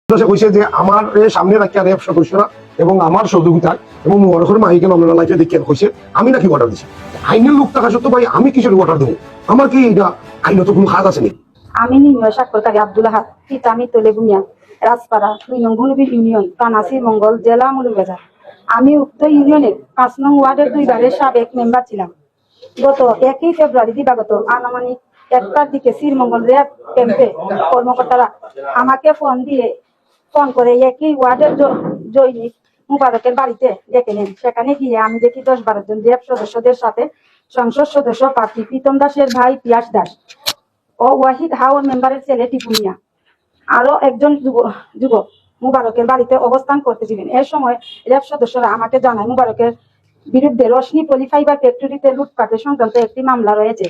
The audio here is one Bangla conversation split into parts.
কইছে যে আমার সামনে রাখিয়া রেপ সদস্যরা এবং আমার সহযোগিতায় এবং মোবারকের মাইকে মামলা লাইফে দেখিয়ে কইছে আমি নাকি অর্ডার দিছি। আইনের লোক থাকা সত্ত্বেও ভাই আমি কিসের অর্ডার দেবো? আমার কি এটা আইনত কোনো কাজ আছে নাকি? আমি নির্ণয় স্বাক্ষরকারী আব্দুল আহাদ, পিতামি তলেগুমিয়া, রাজপাড়া 2 নং ভুনুবির ইউনিয়ন, কানাসি মঙ্গল, জেলা মৌলভীবাজার। আমি উক্ত ইউনিয়নের 5 নং ওয়ার্ডের 2 বারের সাবেক মেম্বার ছিলাম। গত 1 ফেব্রুয়ারি দিবাগত আনুমানিক 1টার দিকে শ্রীমঙ্গল র্যাব ক্যাম্পে কর্মকর্তারা আমাকে ফোন করে একই ওয়ার্ডের জৈনিক মুবারকের বাড়িতে ডেকে নেন। সেখানে গিয়ে আমি দেখি 10-12 জন র্যাব সদস্যদের সাথে সংসদ সদস্য প্রার্থী প্রীতম দাসের ভাই পিয়াস দাস ও ওয়াহিদ হাওর মেম্বারের ছেলে টিপু মিয়া আরো একজন যুবক মুবারকের বাড়িতে অবস্থান করতেছিলেন। এর সময় র্যাব সদস্যরা আমাকে জানায় মুবারকের বিরুদ্ধে রশনি পলিফাইবার ফ্যাক্টরিতে লুটপাটের সংক্রান্ত একটি মামলা রয়েছে।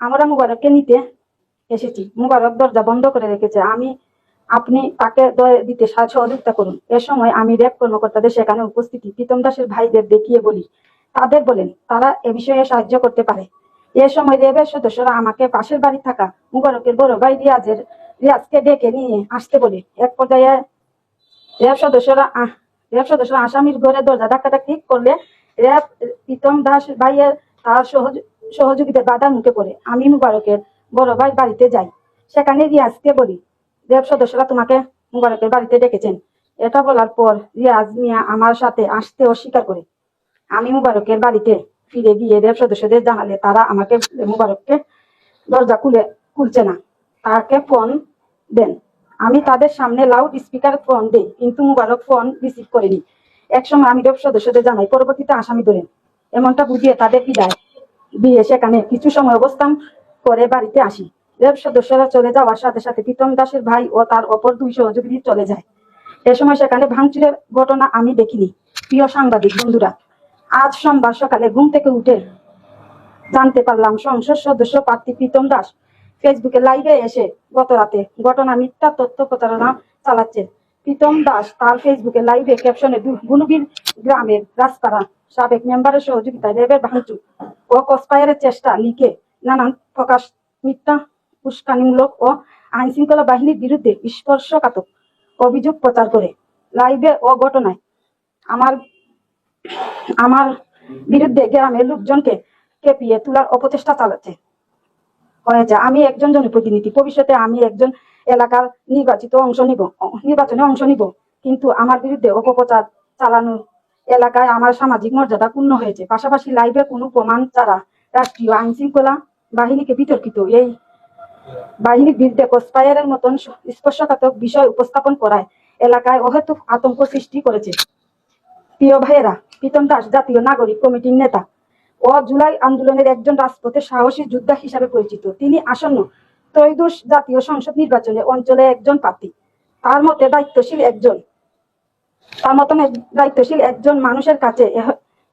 আমরা মুবারককে নিতে এসেছি। মুবারক দরজা বন্ধ করে রেখেছে। আপনি তাকে দিতে সহযোগিতা করুন। এ সময় আমি র্যাব কর্মকর্তাদের সেখানে উপস্থিতি প্রীতম দাসের ভাইদের দেখিয়ে বলি, তাদের বলেন তারা এ বিষয়ে সাহায্য করতে পারে। এ সময় র্যাবের সদস্যরা আমাকে পাশের বাড়ি থাকা মুবারকের বড় ভাই রিয়াজকে ডেকে নিয়ে আসতে বলে। এক পর্যায়ে র্যাব সদস্যরা আসামির ঘরে দরজা ধাক্কাধাক্কি করলে র্যাব প্রীতম দাস ভাইয়ের তার সহযোগিতার বাধার মুখে পড়ে। আমি মুবারকের বড় ভাই বাড়িতে যাই। সেখানে রিয়াজকে বলি, র্যাব সদস্যরা তোমাকে মুবারকের বাড়িতে ডেকেছেন। এটা বলার পর রিয়াজ মিয়া আমার সাথে আসতে অস্বীকার করে। আমি মুবারকের বাড়িতে ফিরে গিয়ে র্যাব সদস্যদের জানালে তারা আমাকে মুবারককে দরজা খুলছে না, তাকে ফোন দেন। আমি তাদের সামনে লাউড স্পিকার ফোন দেই, কিন্তু মুবারক ফোন রিসিভ করেনি। একসময় আমি র্যাব সদস্যদের জানাই, পরবর্তীতে আসামি ধরেন। এমনটা বুঝিয়ে তাদের বিদায় দিয়ে সেখানে কিছু সময় অবস্থান করে বাড়িতে আসি। র্যাব সদস্যরা চলে যাওয়ার সাথে সাথে প্রীতম দাসের ভাই ও তার অপর 2 সহযোগী চলে যায়। এ সময় সেখানে ভাঙচুরের ঘটনা আমি দেখিনি। প্রিয় সাংবাদিক বন্ধুরা, আজ সোমবার সকালে ঘুম থেকে উঠে জানতে পারলাম সংসদ সদস্য প্রার্থী প্রীতম দাস ফেসবুকে লাইভে এসে গত রাতে ঘটনা মিথ্যা তথ্য প্রচারণা চালাচ্ছেন। প্রীতম দাস তার ফেসবুকে লাইভে ক্যাপশনে ভুনুবির গ্রামের রাজপাড়া সাবেক মেম্বারের সহযোগিতায় র্যাবের ভাঙচুর ও কসফায়ারের চেষ্টা লিখে নানান প্রকাশ মিথ্যা উস্কানিমূলক ও আইন শৃঙ্খলা বাহিনীর বিরুদ্ধে স্পর্শকাতর অভিযোগ প্রচার করে লাইভে ও ঘটনায় আমার বিরুদ্ধে গ্রামের লোকজনকে খেপিয়ে তোলার অপচেষ্টা চালাচ্ছে হয়েছে। আমি একজন জনপ্রতিনিধি, ভবিষ্যতে আমি একজন এলাকার নির্বাচনে অংশ নিব, কিন্তু আমার বিরুদ্ধে অপপ্রচার চালানো এলাকায় আমার সামাজিক মর্যাদা পূর্ণ হয়েছে। পাশাপাশি লাইভে কোনো প্রমাণ ছাড়া রাষ্ট্রীয় আইন শৃঙ্খলা বাহিনীকে বিতর্কিত এই বাহিনীর বিরুদ্ধে কসফায়ারের মতন স্পর্শকাতর বিষয় উপস্থাপন করায় এলাকায় অহেতুক আতঙ্ক সৃষ্টি করেছে। প্রিয় ভাইয়েরা, প্রীতম দাস জাতীয় নাগরিক কমিটির নেতা ও জুলাই আন্দোলনের একজন রাজপথের সাহসী যোদ্ধা হিসাবে পরিচিত। তিনি আসন্ন ত্রয়োদশ জাতীয় সংসদ নির্বাচনে অঞ্চলে একজন প্রার্থী। তার মতন দায়িত্বশীল একজন মানুষের কাছে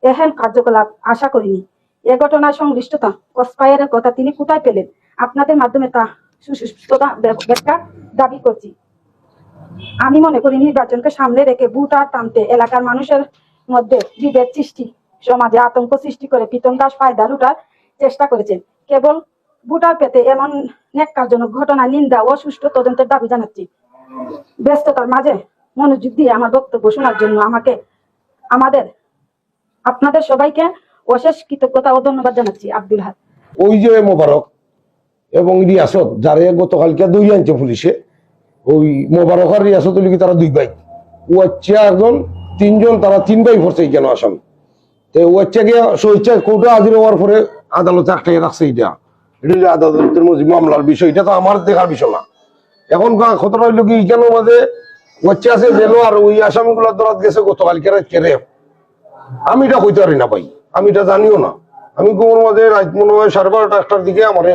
এহেন কার্যকলাপ আশা করিনি। এ ঘটনায় সংশ্লিষ্টতা কসফায়ারের কথা তিনি কোথায় পেলেন? আপনাদের মাধ্যমে তা সুস্পষ্টতা ব্যাখ্যা দাবি করছি। আমি মনে করি নির্বাচনকে সামনে রেখে ভোটার টানতে এলাকার মানুষের মধ্যে বিভেদ সৃষ্টি, সমাজে আতঙ্ক সৃষ্টি করে প্রীতম দাস ফায়দা লুটার চেষ্টা করেছেন। কেবল ভোটার পেতে এমন ন্যাক্কারজনক ঘটনা নিন্দা ও সুষ্ঠু তদন্তের দাবি জানাচ্ছি। ব্যস্ততার মাঝে মনোযোগ দিয়ে আমার বক্তব্য শোনার জন্য আপনাদের সবাইকে অশেষ কৃতজ্ঞতা ও ধন্যবাদ জানাচ্ছি। আব্দুল আহাদ। ওই যে মোবারক এবং রিয়াসত যারে গতকালকে 2 আনছে পুলিশে, ওই মোবারক আর রিয়াসত লিখে তারা 2 ভাই, ও হচ্ছে একজন 3 জন, তারা 3 ভাই পড়ছে কেন আসামি। তো ও হচ্ছে গিয়ে স্বেচ্ছা কোর্টে হাজির হওয়ার পরে আদালতে আটকে রাখছে। এটা আদালতের মধ্যে মামলার বিষয়, এটা তো আমার দেখার বিষয় না। এখন খতরা হইলো কি কেন মাঝে হচ্ছে আছে জেলো আর ওই আসামি গুলা ধরাত গেছে গতকালকে রেপ। আমি এটা হইতে পারি না ভাই, আমি এটা জানিও না। আমি কোমর মাঝে রাত মনে হয় 12:30-1টার দিকে আমার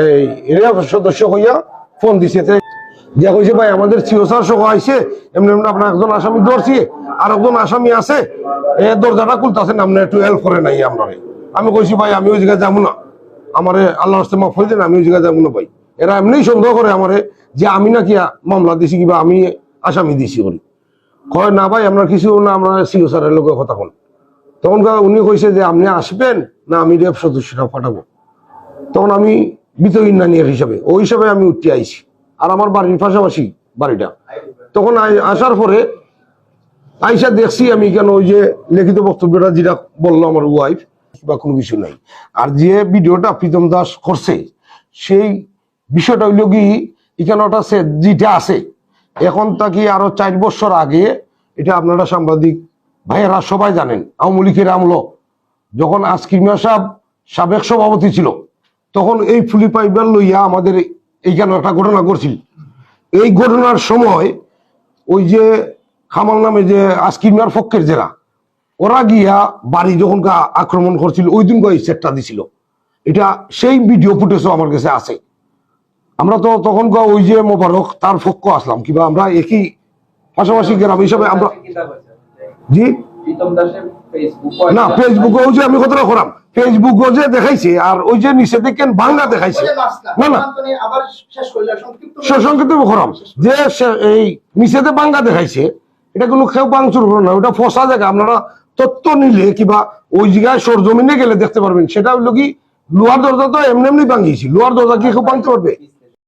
এই র্যাব সদস্য হইয়া ফোন দিছে, দিয়া কইছে ভাই আমাদের সিও স্যার সহ আইছে, এমনি আপনার একজন আসামি ধরছি আর একজন আসামি আছে, দরজাটা খুলতেছেন, আপনি একটু হেল্প করে নাই আমরা। আমি কইছি ভাই আমি ওই জায়গায় যাবো না, আমার আল্লাহ রাস্তে মাফ হয়ে দেন, আমি ওই জায়গায় যাবো না ভাই। এরা এমনি সন্দেহ করে আমারে যে আমি নাকি মামলা দিছি কিংবা আমি আসামি দিছি করি। কয় না ভাই আপনার কিছু না, আমরা সিও স্যারের লোকের কথা বল। তখন উনি কইছে যে আপনি আসবেন না আমি র্যাব সদস্যরা পাঠাবো। তখন আমি বিতহীন নানিয়ার হিসাবে ওই হিসাবে আমি উঠতে আইছি। আর আমার বাড়ির পাশাপাশি বাড়িটা। তখন আসার পরে আইসা দেখছি আমি কেন ওই যে লিখিত বক্তব্যটা যেটা বললো আমার ওয়াইফ বা কোনো কিছু নাই। আর যে ভিডিওটা প্রীতম দাস করছে সেই বিষয়টা হইল কি এখানে ওটা যেটা আছে এখন তাকে আরো 4 বছর আগে, এটা আপনারা সাংবাদিক ভাইয়েরা সবাই জানেন, আওয়ামী লীগের আমল যখন আসকির মিয়া সাহেব সাবেক সভাপতি ছিল তখন এই ফুলি পাইবার লইয়া আমাদের এইখানে একটা ঘটনা করছিল। এই ঘটনার সময় ওই যে খামাল নামে যে আসকির মিয়ার পক্ষের যারা ওরা গিয়া বাড়ি যখন আক্রমণ করছিল ওই দিন এই সেটটা দিছিল। এটা সেই ভিডিও ফুটেজও আমার কাছে আছে। আমরা তো তখন ওই যে মোবারক তার পক্ষ আসলাম কিংবা আমরা একই পাশাপাশি গ্রাম হিসাবে আমরা জি না ফেসবুকে ওই যে আমি কথাটা করাম ফেসবুকে যে দেখাইছে আর ওই যে নিচে দেখেন বাংলা দেখাইছে না না সংক্ষিপ্ত করাম যে এই নিচেতে বাংলা দেখাইছে এটা কোনো কেউ বাংচুর করে না, ওটা ফসা জায়গা। আপনারা তথ্য নিলে কিংবা ওই জায়গায় সরজমিনে গেলে দেখতে পারবেন। সেটা হলো কি লোহার দরজা তো এমনি এমনি ভাঙিয়েছি, লোহার দরজা কি কেউ ভাঙতে পারবে?